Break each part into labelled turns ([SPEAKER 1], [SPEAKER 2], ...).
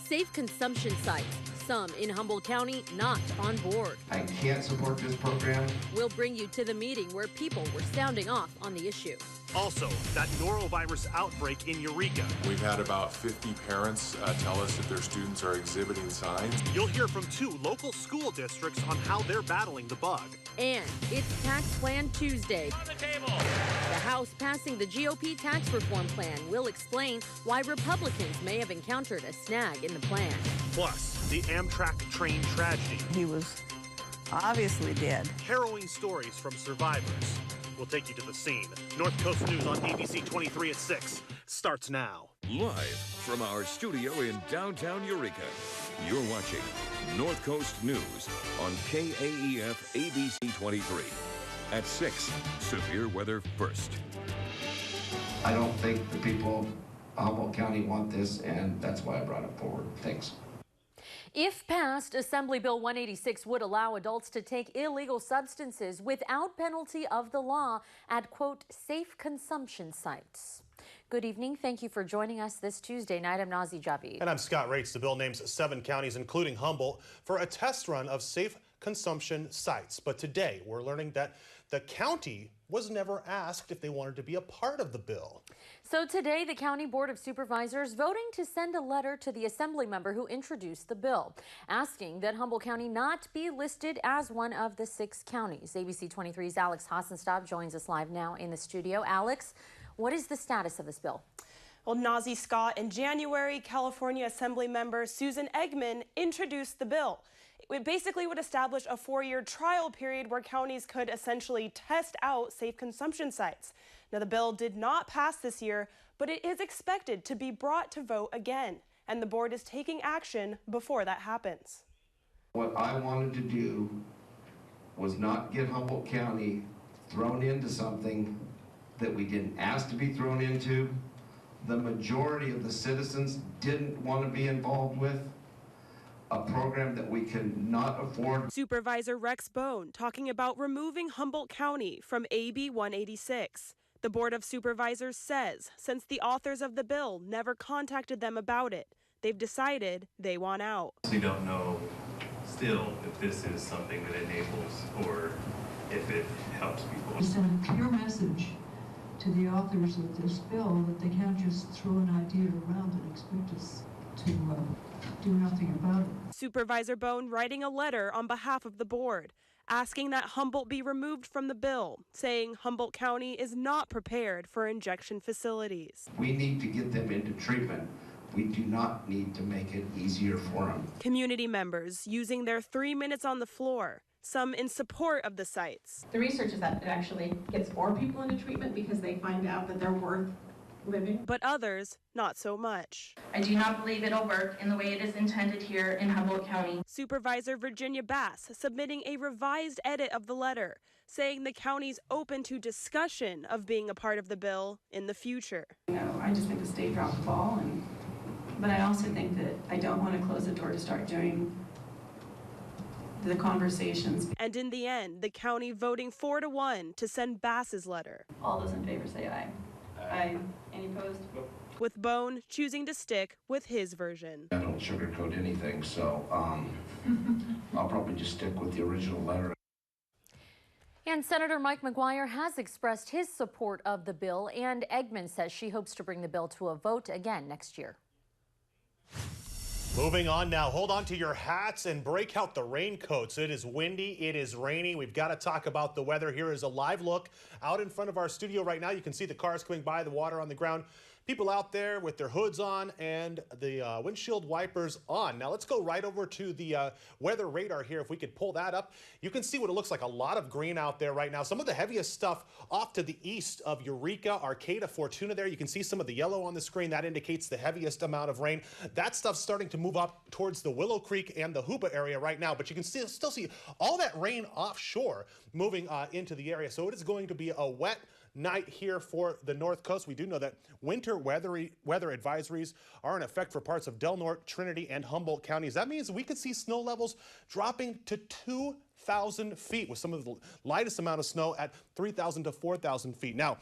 [SPEAKER 1] Safe consumption sites. Some in Humboldt County not on board.
[SPEAKER 2] I can't support this program.
[SPEAKER 1] We'll bring you to the meeting where people were sounding off on the issue.
[SPEAKER 3] Also, that norovirus outbreak in Eureka.
[SPEAKER 4] We've had about 50 parents tell us that their students are exhibiting signs.
[SPEAKER 3] You'll hear from 2 local school districts on how they're battling the bug.
[SPEAKER 1] And it's Tax Plan Tuesday.
[SPEAKER 3] On the table.
[SPEAKER 1] The House passing the GOP tax reform plan will explain why Republicans may have encountered a snag in the plan.
[SPEAKER 3] Plus, the Amtrak train tragedy.
[SPEAKER 5] He was obviously dead.
[SPEAKER 3] Harrowing stories from survivors. We'll take you to the scene. North Coast News on ABC 23 at 6 starts now.
[SPEAKER 6] Live from our studio in downtown Eureka, you're watching North Coast News on KAEF ABC 23. At 6, severe weather first.
[SPEAKER 2] I don't think the people of Humboldt County want this, and that's why I brought it forward. Thanks.
[SPEAKER 1] If passed, Assembly Bill 186 would allow adults to take illegal substances without penalty of the law at, quote, safe consumption sites. Good evening. Thank you for joining us this Tuesday night. I'm Nazi Javid.
[SPEAKER 7] And I'm Scott Rates. The bill names 7 counties, including Humboldt, for a test run of safe consumption sites. But today, we're learning that the county was never asked if they wanted to be a part of the bill.
[SPEAKER 1] So today, the County Board of Supervisors voting to send a letter to the assembly member who introduced the bill, asking that Humboldt County not be listed as one of the 6 counties. ABC 23's Alex Hassenstadt joins us live now in the studio. Alex, what is the status of this bill?
[SPEAKER 8] Well, Nazi Scott, in January, California Assembly member Susan Eggman introduced the bill. It basically would establish a 4-year trial period where counties could essentially test out safe consumption sites. Now, the bill did not pass this year, but it is expected to be brought to vote again, and the board is taking action before that happens.
[SPEAKER 2] What I wanted to do was not get Humboldt County thrown into something that we didn't ask to be thrown into. The majority of the citizens didn't want to be involved with. A program that we cannot afford.
[SPEAKER 8] Supervisor Rex Bone talking about removing Humboldt County from AB 186. The Board of Supervisors says since the authors of the bill never contacted them about it, they've decided they want out.
[SPEAKER 9] We don't know still if this is something that enables or if it helps people.
[SPEAKER 10] We send a clear message to the authors of this bill that they can't just throw an idea around and expect us to do nothing about it.
[SPEAKER 8] Supervisor Bone writing a letter on behalf of the board, asking that Humboldt be removed from the bill, saying Humboldt County is not prepared for injection facilities.
[SPEAKER 2] We need to get them into treatment. We do not need to make it easier for them.
[SPEAKER 8] Community members using their 3 minutes on the floor, some in support of the sites.
[SPEAKER 11] The research is that it actually gets more people into treatment because they find out that they're worth living.
[SPEAKER 8] But others, not so much.
[SPEAKER 11] I do not believe it'll work in the way it is intended here in Humboldt County.
[SPEAKER 8] Supervisor Virginia Bass submitting a revised edit of the letter, saying the county's open to discussion of being a part of the bill in the future.
[SPEAKER 11] No, I just think the state dropped the ball, but I also think that I don't want to close the door to start doing the conversations.
[SPEAKER 8] And in the end, the county voting 4-1 to send Bass's letter.
[SPEAKER 11] All those in favor say aye. Aye. Any opposed?
[SPEAKER 8] With Bone choosing to stick with his version.
[SPEAKER 2] I don't sugarcoat anything, so I'll probably just stick with the original letter.
[SPEAKER 1] And Senator Mike McGuire has expressed his support of the bill, and Eggman says she hopes to bring the bill to a vote again next year.
[SPEAKER 7] Moving on now, hold on to your hats and break out the raincoats. It is windy, it is rainy. We've got to talk about the weather. Here is a live look out in front of our studio right now. You can see the cars coming by, the water on the ground. People out there with their hoods on and the windshield wipers on. Now let's go right over to the weather radar here. If we could pull that up, you can see what it looks like. A lot of green out there right now. Some of the heaviest stuff off to the east of Eureka, Arcata, Fortuna there. You can see some of the yellow on the screen. That indicates the heaviest amount of rain. That stuff's starting to move up towards the Willow Creek and the Hoopa area right now. But you can still see all that rain offshore moving into the area. So it is going to be a wet night here for the North Coast. We do know that winter weather advisories are in effect for parts of Del Norte, Trinity, and Humboldt counties. That means we could see snow levels dropping to 2,000 feet with some of the lightest amount of snow at 3,000 to 4,000 feet. Now,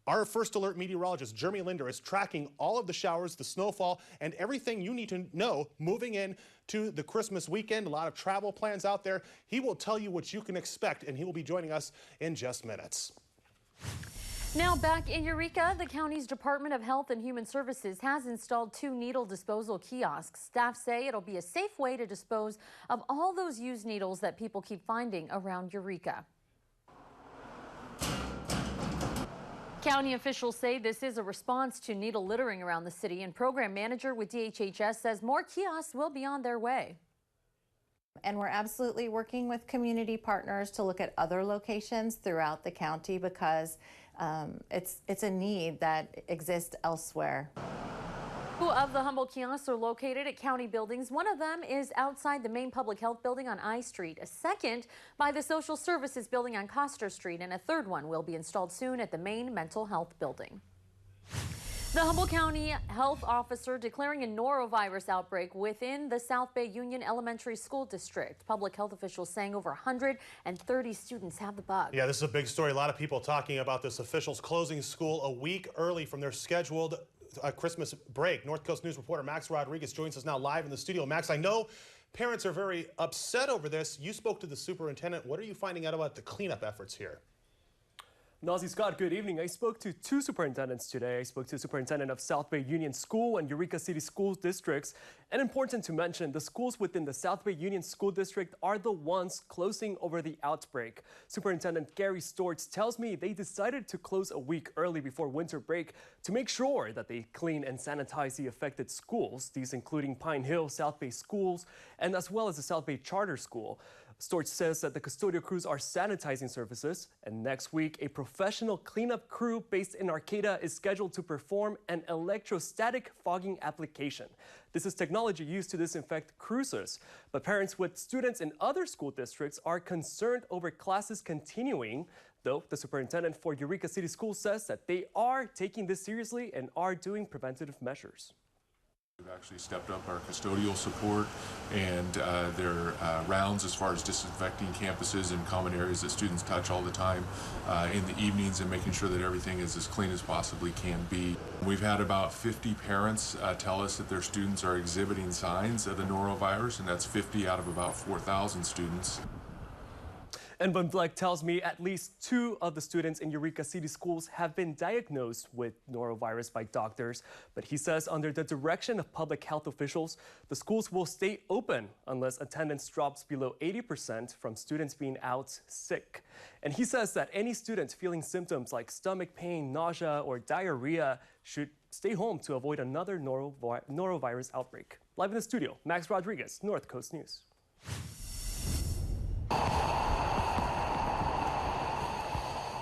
[SPEAKER 7] Our First Alert meteorologist, Jeremy Linder, is tracking all of the showers, the snowfall, and everything you need to know moving in to the Christmas weekend. A lot of travel plans out there. He will tell you what you can expect, and he will be joining us in just minutes.
[SPEAKER 1] Now back in Eureka, the county's Department of Health and Human Services has installed 2 needle disposal kiosks. Staff say it'll be a safe way to dispose of all those used needles that people keep finding around Eureka. County officials say this is a response to needle littering around the city, and program manager with DHHS says more kiosks will be on their way.
[SPEAKER 12] And we're absolutely working with community partners to look at other locations throughout the county because it's a need that exists elsewhere.
[SPEAKER 1] 2 of the Humboldt kiosks are located at county buildings. One of them is outside the main public health building on I Street, a second by the social services building on Coster Street, and a third one will be installed soon at the main mental health building. The Humboldt County Health Officer declaring a norovirus outbreak within the South Bay Union Elementary School District. Public health officials saying over 130 students have the bug.
[SPEAKER 7] Yeah, this is a big story. A lot of people talking about this. Officials closing school a week early from their scheduled Christmas break. North Coast News reporter Max Rodriguez joins us now live in the studio. Max, I know parents are very upset over this. You spoke to the superintendent. What are you finding out about the cleanup efforts here?
[SPEAKER 13] Nazi Scott, good evening. I spoke to 2 superintendents today. I spoke to the superintendent of South Bay Union School and Eureka City School Districts. And important to mention, the schools within the South Bay Union School District are the ones closing over the outbreak. Superintendent Gary Stortz tells me they decided to close a week early before winter break to make sure that they clean and sanitize the affected schools, these including Pine Hill, South Bay Schools, and as well as the South Bay Charter School. Storch says that the custodial crews are sanitizing surfaces, and next week, a professional cleanup crew based in Arcata is scheduled to perform an electrostatic fogging application. This is technology used to disinfect cruisers, but parents with students in other school districts are concerned over classes continuing, though the superintendent for Eureka City Schools says that they are taking this seriously and are doing preventative measures.
[SPEAKER 4] We've actually stepped up our custodial support and their rounds as far as disinfecting campuses and common areas that students touch all the time in the evenings and making sure that everything is as clean as possibly can be. We've had about 50 parents tell us that their students are exhibiting signs of the norovirus, and that's 50 out of about 4,000 students.
[SPEAKER 13] And Van Vleck tells me at least 2 of the students in Eureka City Schools have been diagnosed with norovirus by doctors. But he says under the direction of public health officials, the schools will stay open unless attendance drops below 80% from students being out sick. And he says that any student feeling symptoms like stomach pain, nausea, or diarrhea should stay home to avoid another norovirus outbreak. Live in the studio, Max Rodriguez, North Coast News.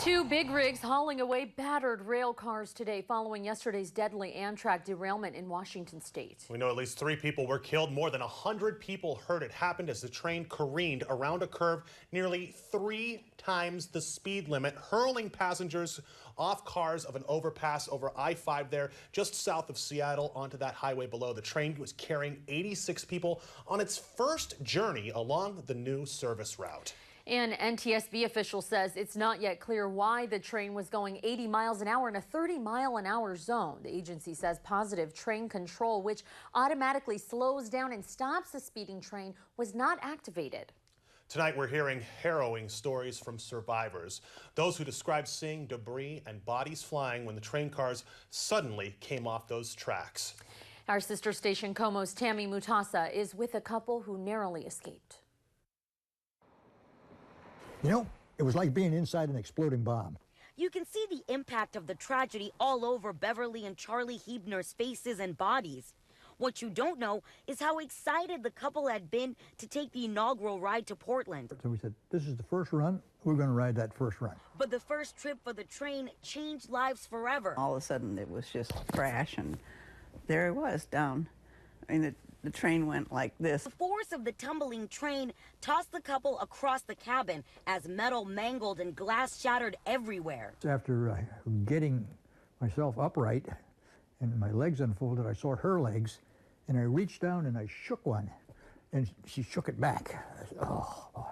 [SPEAKER 1] 2 big rigs hauling away battered rail cars today following yesterday's deadly Amtrak derailment in Washington state.
[SPEAKER 7] We know at least 3 people were killed, more than 100 people hurt. It happened as the train careened around a curve nearly 3 times the speed limit, hurling passengers off cars of an overpass over I-5 there just south of Seattle onto that highway below. The train was carrying 86 people on its first journey along the new service route.
[SPEAKER 1] An NTSB official says it's not yet clear why the train was going 80 miles an hour in a 30-mile-an-hour zone. The agency says positive train control, which automatically slows down and stops the speeding train, was not activated.
[SPEAKER 7] Tonight, we're hearing harrowing stories from survivors. Those who describe seeing debris and bodies flying when the train cars suddenly came off those tracks.
[SPEAKER 1] Our sister station Como's Tammy Mutasa is with a couple who narrowly escaped.
[SPEAKER 14] You know, it was like being inside an exploding bomb.
[SPEAKER 15] You can see the impact of the tragedy all over Beverly and Charlie Hebner's faces and bodies. What you don't know is how excited the couple had been to take the inaugural ride to Portland.
[SPEAKER 14] So we said, this is the first run. We're going to ride that first run.
[SPEAKER 15] But the first trip for the train changed lives forever.
[SPEAKER 5] All of a sudden, it was just a crash, and there it was down. I mean, the train went like this.
[SPEAKER 15] The force of the tumbling train tossed the couple across the cabin as metal mangled and glass shattered everywhere.
[SPEAKER 14] After getting myself upright and my legs unfolded, I saw her legs, and I reached down and I shook one, and she shook it back. I said, oh, boy.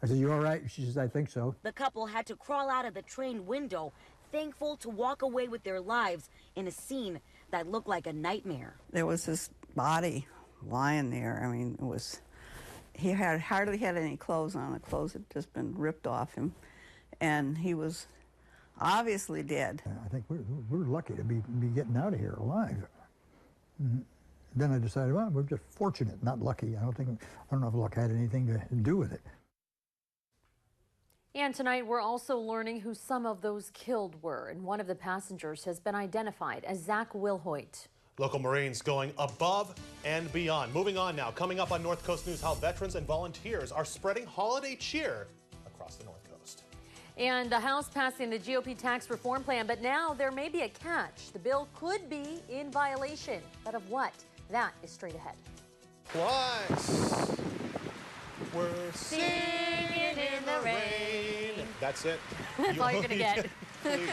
[SPEAKER 14] I said, you all right? She says, I think so.
[SPEAKER 15] The couple had to crawl out of the train window, thankful to walk away with their lives in a scene that looked like a nightmare.
[SPEAKER 5] There was this body lying there. I mean, he had hardly had any clothes on. The clothes had just been ripped off him, and he was obviously dead.
[SPEAKER 14] I think we're lucky to be getting out of here alive. Then I decided, well, we're just fortunate, not lucky. I don't know if luck had anything to do with it.
[SPEAKER 1] And tonight we're also learning who some of those killed were, and one of the passengers has been identified as Zach Wilhoit.
[SPEAKER 7] Local Marines going above and beyond. Moving on now, coming up on North Coast News, how veterans and volunteers are spreading holiday cheer across the North Coast.
[SPEAKER 1] And the House passing the GOP tax reform plan, but now there may be a catch. The bill could be in violation, but of what? That is straight ahead.
[SPEAKER 7] Plus, we're singing in the rain. That's it.
[SPEAKER 1] That's all you're going to get.
[SPEAKER 7] Please.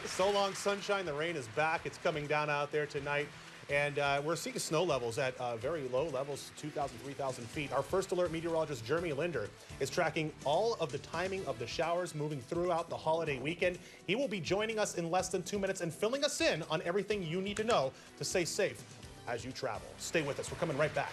[SPEAKER 7] So long, sunshine. The rain is back. It's coming down out there tonight. And we're seeing snow levels at very low levels, 2,000, 3,000 feet. Our first alert meteorologist, Jeremy Linder, is tracking all of the timing of the showers moving throughout the holiday weekend. He will be joining us in less than 2 minutes and filling us in on everything you need to know to stay safe as you travel. Stay with us. We're coming right back.